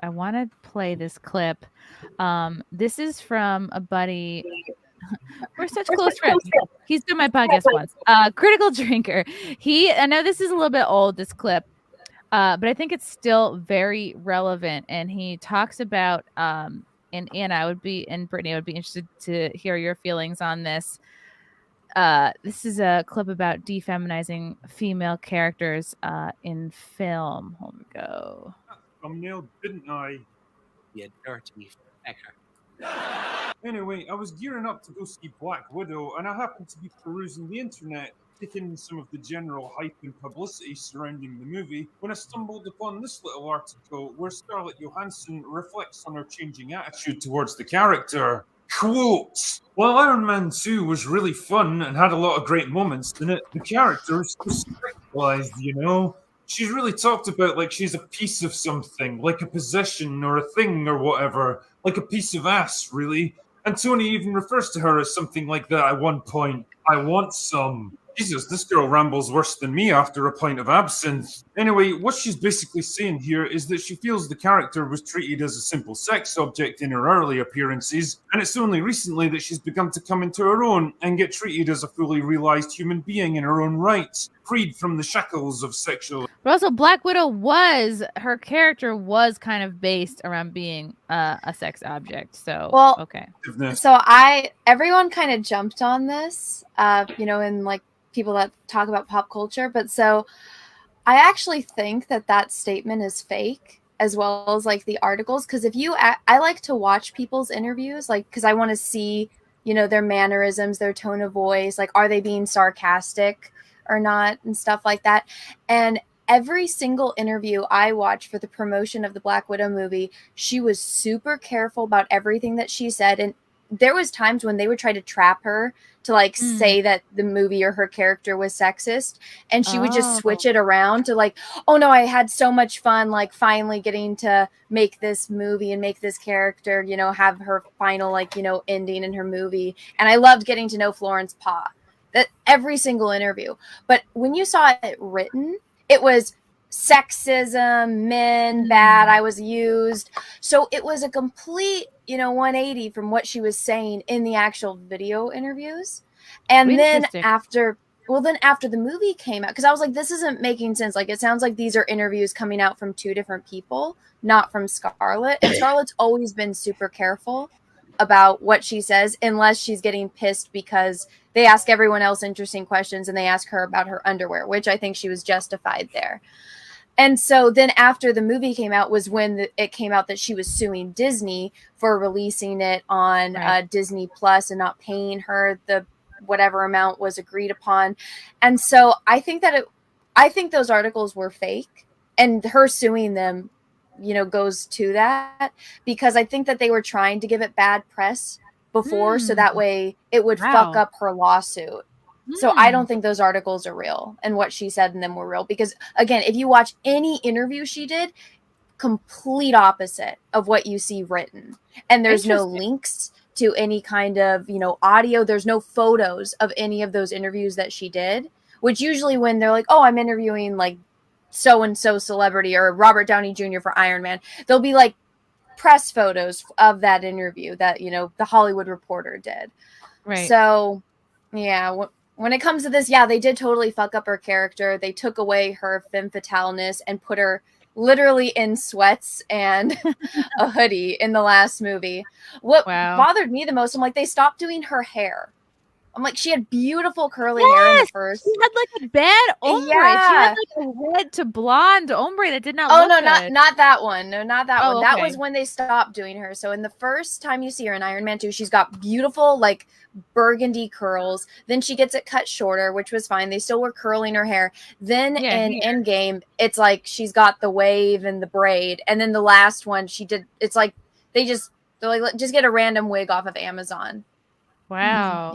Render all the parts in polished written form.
I want to play this clip. This is from a buddy. We're such close friends. He's been my podcast once. Critical Drinker. I know this is a little bit old, this clip, but I think it's still very relevant. And he talks about, and Anna and Brittany, I would be interested to hear your feelings on this. This is a clip about defeminizing female characters in film. Here we go. Thumbnail, didn't I? You dirty fecker. Anyway, I was gearing up to go see Black Widow, and I happened to be perusing the internet, taking in some of the general hype and publicity surrounding the movie, when I stumbled upon this little article where Scarlett Johansson reflects on her changing attitude towards the character. Quote, while Iron Man 2 was really fun and had a lot of great moments in it, the character is so sexualized, you know? She's really talked about like she's a piece of something, like a possession or a thing or whatever, like a piece of ass, really. And Tony even refers to her as something like that at one point. I want some. Jesus, this girl rambles worse than me after a pint of absinthe. Anyway, what she's basically saying here is that she feels the character was treated as a simple sex object in her early appearances, and it's only recently that she's begun to come into her own and get treated as a fully realized human being in her own right, freed from the shackles of sexual. But also, Black Widow her character was kind of based around being a sex object. So, well, okay. So everyone kind of jumped on this, in like people that talk about pop culture. But so I actually think that statement is fake, as well as like the articles. Because I like to watch people's interviews, like, because I want to see, their mannerisms, their tone of voice, like, are they being sarcastic or not and stuff like that. And every single interview I watched for the promotion of the Black Widow movie, she was super careful about everything that she said. And there was times when they would try to trap her to like say that the movie or her character was sexist, and she would just switch it around to like, oh no, I had so much fun, like finally getting to make this movie and make this character, have her final like, ending in her movie. And I loved getting to know Florence Pugh. That every single interview. But when you saw it written, it was sexism, men, bad, I was used. So it was a complete, 180 from what she was saying in the actual video interviews. And then after the movie came out, because I was like, this isn't making sense. Like, it sounds like these are interviews coming out from two different people, not from Scarlett. And Scarlett's always been super careful about what she says, unless she's getting pissed because they ask everyone else interesting questions and they ask her about her underwear, which I think she was justified there. And so then after the movie came out was when it came out that she was suing Disney for releasing it on Disney Plus and not paying her the whatever amount was agreed upon. And so I think those articles were fake, and her suing them, goes to that, because I think that they were trying to give it bad press before, so that way it would fuck up her lawsuit. So I don't think those articles are real, and what she said in them were real, because again, if you watch any interview she did, complete opposite of what you see written. And there's no links to any kind of, audio. There's no photos of any of those interviews that she did, which usually when they're like, oh, I'm interviewing like so-and-so celebrity or Robert Downey Jr. for Iron Man, there'll be like press photos of that interview that, the Hollywood Reporter did. Right. So, yeah, when it comes to this, yeah, they did totally fuck up her character. They took away her femme fataleness and put her literally in sweats and a hoodie in the last movie. What bothered me the most, I'm like, they stopped doing her hair. I'm like, she had beautiful curly hair in the first. She had like a bad ombre. Yeah. She had like a red to blonde ombre that did not look good. Not that one. No, not that one. Okay. That was when they stopped doing her. So in the first time you see her in Iron Man 2, she's got beautiful like burgundy curls. Then she gets it cut shorter, which was fine. They still were curling her hair. Then in Endgame, it's like she's got the wave and the braid. And then the last one it's like they're like, just get a random wig off of Amazon. Wow.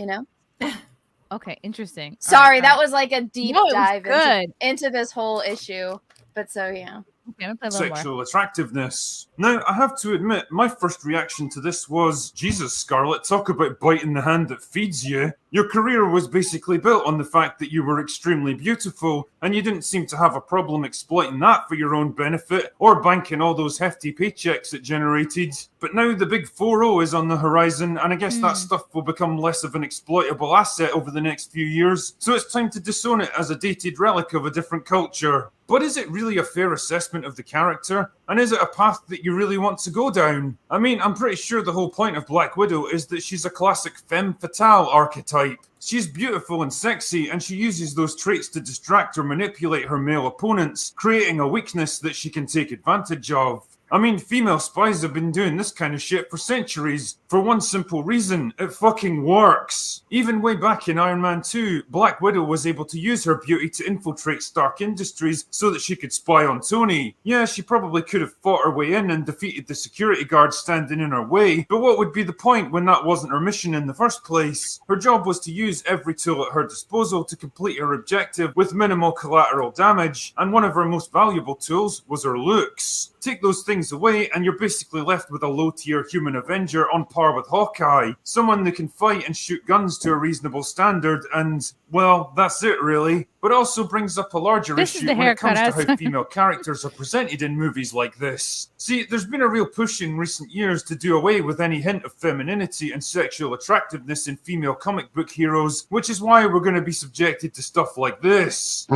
Okay, interesting. Sorry, that was like a deep dive into this whole issue. But so, yeah. Okay, I'm gonna play a little more. sexual attractiveness. Now, I have to admit, my first reaction to this was, Jesus, Scarlett, talk about biting the hand that feeds you. Your career was basically built on the fact that you were extremely beautiful, and you didn't seem to have a problem exploiting that for your own benefit, or banking all those hefty paychecks it generated. But now the big 4-0 is on the horizon, and I guess that stuff will become less of an exploitable asset over the next few years, so it's time to disown it as a dated relic of a different culture. But is it really a fair assessment of the character? And is it a path that you really want to go down? I mean, I'm pretty sure the whole point of Black Widow is that she's a classic femme fatale archetype. She's beautiful and sexy, and she uses those traits to distract or manipulate her male opponents, creating a weakness that she can take advantage of. I mean, female spies have been doing this kind of shit for centuries, for one simple reason: it fucking works. Even way back in Iron Man 2, Black Widow was able to use her beauty to infiltrate Stark Industries so that she could spy on Tony. Yeah, she probably could have fought her way in and defeated the security guards standing in her way, but what would be the point when that wasn't her mission in the first place? Her job was to use every tool at her disposal to complete her objective with minimal collateral damage, and one of her most valuable tools was her looks. Take those things away and you're basically left with a low-tier human Avenger on par with Hawkeye. Someone that can fight and shoot guns to a reasonable standard, and, well, that's it really. But it also brings up a larger issue when it comes to how female characters are presented in movies like this. See, there's been a real push in recent years to do away with any hint of femininity and sexual attractiveness in female comic book heroes, which is why we're going to be subjected to stuff like this.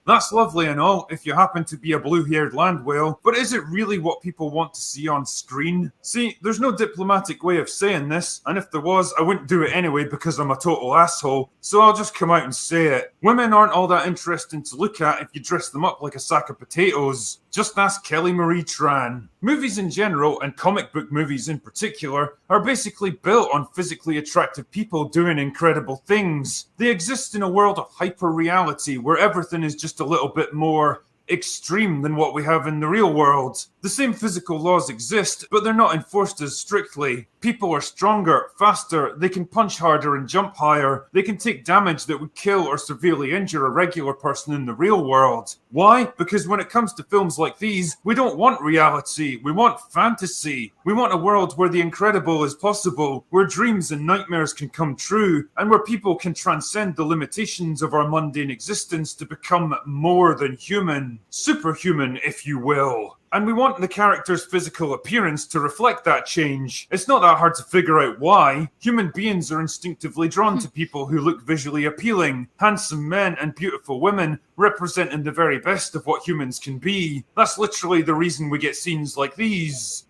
That's lovely and all if you happen to be a blue-haired land whale, but is it really what people want to see on screen? See, there's no diplomatic way of saying this, and if there was, I wouldn't do it anyway because I'm a total asshole, so I'll just come out and say it. Women aren't all that interesting to look at if you dress them up like a sack of potatoes. Just ask Kelly Marie Tran. Movies in general, and comic book movies in particular, are basically built on physically attractive people doing incredible things. They exist in a world of hyper-reality where everything is just a little bit more extreme than what we have in the real world. The same physical laws exist, but they're not enforced as strictly. People are stronger, faster, they can punch harder and jump higher, they can take damage that would kill or severely injure a regular person in the real world. Why? Because when it comes to films like these, we don't want reality, we want fantasy. We want a world where the incredible is possible, where dreams and nightmares can come true, and where people can transcend the limitations of our mundane existence to become more than human. Superhuman, if you will. And we want the character's physical appearance to reflect that change. It's not that hard to figure out why. Human beings are instinctively drawn to people who look visually appealing. Handsome men and beautiful women representing the very best of what humans can be. That's literally the reason we get scenes like these.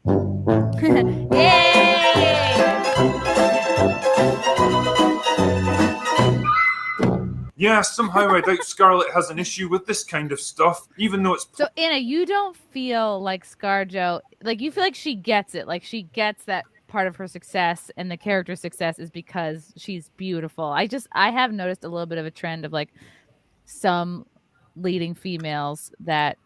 Yeah, somehow I doubt Scarlett has an issue with this kind of stuff, even though it's... So, Anna, you don't feel like ScarJo, like you feel like she gets it, like she gets that part of her success and the character's success is because she's beautiful. I have noticed a little bit of a trend of like some leading females that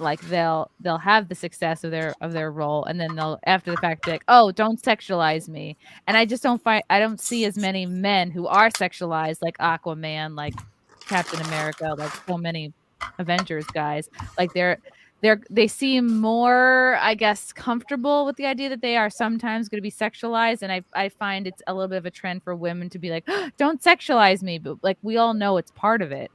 like they'll have the success of their role and then they'll after the fact be like, oh, don't sexualize me. And I don't see as many men who are sexualized, like Aquaman, like Captain America, like so many Avengers guys. Like they seem more, I guess, comfortable with the idea that they are sometimes going to be sexualized, and I find it's a little bit of a trend for women to be like, oh, don't sexualize me, but like we all know it's part of it.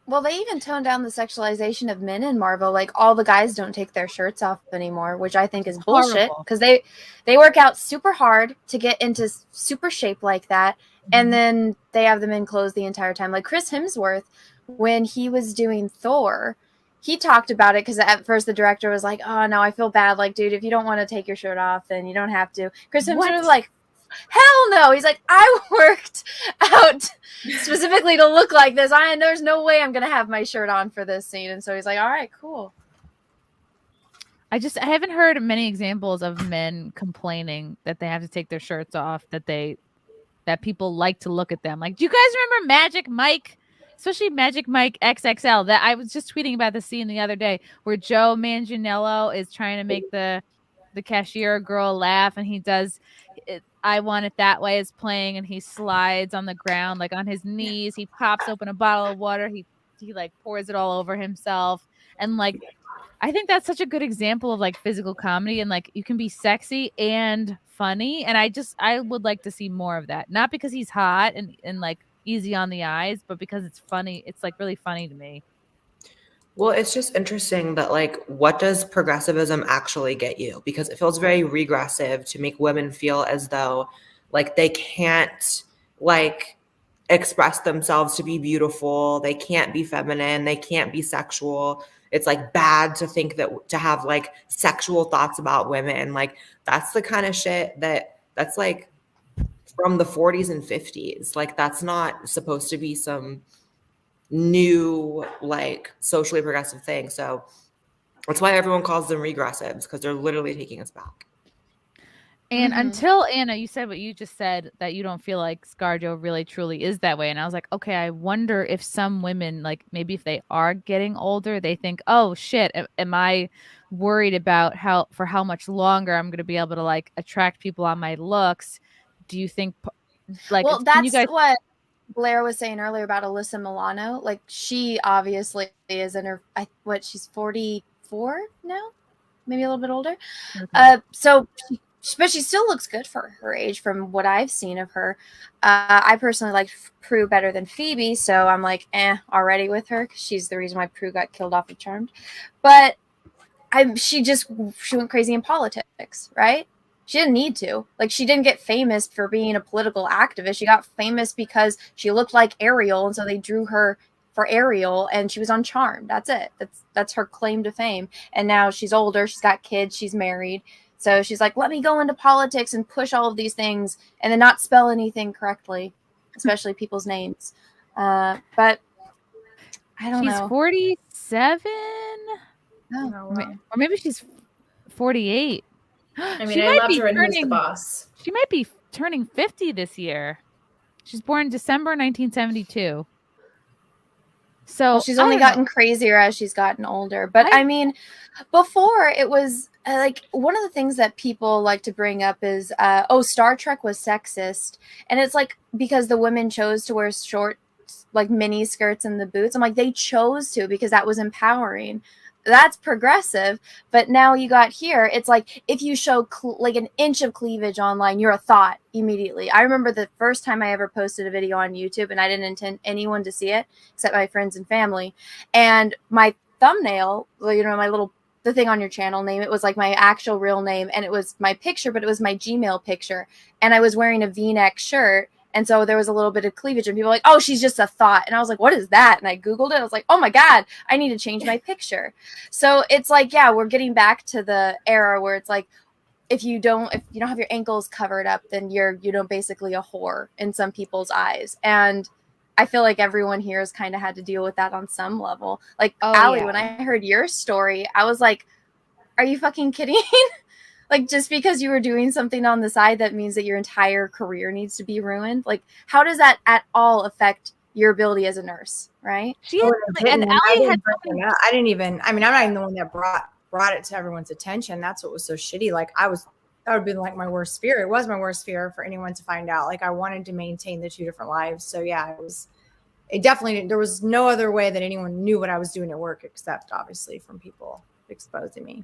Well, they even toned down the sexualization of men in Marvel. Like, all the guys don't take their shirts off anymore, which I think is bullshit. Because they work out super hard to get into super shape like that. Mm-hmm. And then they have them in clothes the entire time. Like Chris Hemsworth, when he was doing Thor, he talked about it because at first the director was like, oh, no, I feel bad. Like, dude, if you don't want to take your shirt off, then you don't have to. Chris Hemsworth was like, hell no. He's like, I worked out specifically to look like this. There's no way I'm going to have my shirt on for this scene. And so he's like, all right, cool. I haven't heard many examples of men complaining that they have to take their shirts off, that people like to look at them. Like, do you guys remember Magic Mike? Especially Magic Mike XXL. That I was just tweeting about the scene the other day where Joe Manganiello is trying to make the cashier girl laugh, and he does I Want It That Way is playing, and he slides on the ground, like on his knees. He pops open a bottle of water. He like pours it all over himself. And like, I think that's such a good example of like physical comedy, and like you can be sexy and funny. And I would like to see more of that. Not because he's hot and like easy on the eyes, but because it's funny. It's like really funny to me. Well, it's just interesting that, like, what does progressivism actually get you? Because it feels very regressive to make women feel as though, like, they can't, like, express themselves to be beautiful. They can't be feminine. They can't be sexual. It's, like, bad to think that, to have, like, sexual thoughts about women. Like, that's the kind of shit that's, like, from the 40s and 50s. Like, that's not supposed to be some new, like, socially progressive thing. So that's why everyone calls them regressives, because they're literally taking us back. And until Anna, you said what you just said, that you don't feel like ScarJo really truly is that way. And I was like, okay, I wonder if some women, like maybe if they are getting older, they think, oh shit, am I worried about how much longer I'm going to be able to like attract people on my looks? Do you think like, well, that's you guys... what Blaire was saying earlier about Alyssa Milano. Like, she obviously is in her, she's 44 now, maybe a little bit older. Okay. But she still looks good for her age from what I've seen of her. I personally like Prue better than Phoebe, so I'm like, already with her, because she's the reason why Prue got killed off of Charmed. But she went crazy in politics, right? She didn't need to. Like, she didn't get famous for being a political activist. She got famous because she looked like Ariel, and so they drew her for Ariel, and she was on Charmed. That's it. That's her claim to fame. And now she's older. She's got kids. She's married. So she's like, let me go into politics and push all of these things and then not spell anything correctly, especially people's names. But I don't know. She's 47? Oh, wow. Or maybe she's 48. I mean, I loved her in Who's the Boss. She might be turning 50 this year. She's born December 1972. So she's only gotten crazier as she's gotten older. But I mean, before it was like, one of the things that people like to bring up is, Star Trek was sexist. And it's like, because the women chose to wear short, like mini skirts and the boots. I'm like, they chose to because that was empowering. That's progressive. But now you got here, it's like, if you show like an inch of cleavage online, you're a thought immediately. I remember the first time I ever posted a video on YouTube, and I didn't intend anyone to see it except my friends and family. And my thumbnail, you know, the thing on your channel name, it was like my actual real name, and it was my picture, but it was my Gmail picture. And I was wearing a V-neck shirt. And so there was a little bit of cleavage, and people were like, oh, she's just a thought. And I was like, what is that? And I Googled it. I was like, oh my God, I need to change my picture. So it's like, yeah, we're getting back to the era where it's like, if you don't have your ankles covered up, then you're basically a whore in some people's eyes. And I feel like everyone here has kind of had to deal with that on some level. Like, Allie, when I heard your story, I was like, are you fucking kidding? Like, just because you were doing something on the side, that means that your entire career needs to be ruined? Like, how does that at all affect your ability as a nurse, right? And Allie had I didn't even, I mean, I'm not even the one that brought it to everyone's attention. That's what was so shitty. Like, that would have been like my worst fear. It was my worst fear for anyone to find out. Like, I wanted to maintain the two different lives. So yeah, it definitely, there was no other way that anyone knew what I was doing at work, except obviously from people exposing me.